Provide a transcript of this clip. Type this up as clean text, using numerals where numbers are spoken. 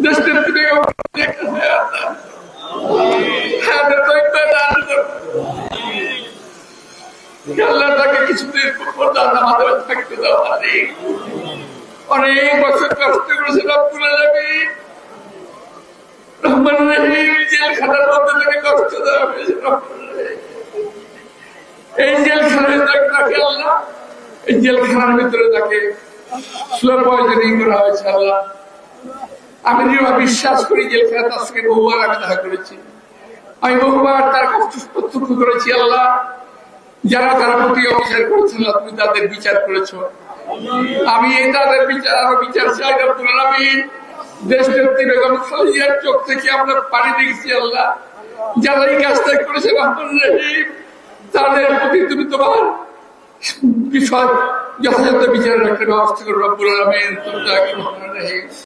দেশনেত্রী বেগম আল্লাহ তাকে কিছুদিন আমাদের থাকতে দেওয়া অনেক বছর কষ্ট করেছে রব্বুল আলামিন রহমান রহিম জেলখানার মধ্যে তাকে কষ্ট দেওয়া হয়েছে। এই জেলখানায় তাকে আল্লাহ এই জেলখানার ভিতরে তাকে স্লো পয়জনিং করা হয়েছে। আল্লাহ আমি বিশ্বাস করি জেলখানা তার সঙ্গে বহুবার আমি দেখা করেছি, আমি বহুবার তার কষ্ট প্রত্যক্ষ করেছি। আল্লাহ যারা তার প্রতি অবিচার করেছেন তুমি তাদের বিচার করেছ, আমি তাদের বিচার আরো বিচার চাই রব্বুল আলামিন। দেশনেত্রী বেগম খালেদার চোখ থেকে আমরা পানি দেখেছি। আল্লাহ যারা এই কাজটা করেছে রহমান রহিম তাদের প্রতি তুমি তোমার বিষয় যথাযথ বিচারের একটা ব্যবস্থা করো রব্বুল আলামিন। তুমি তাকে রহমান রহিম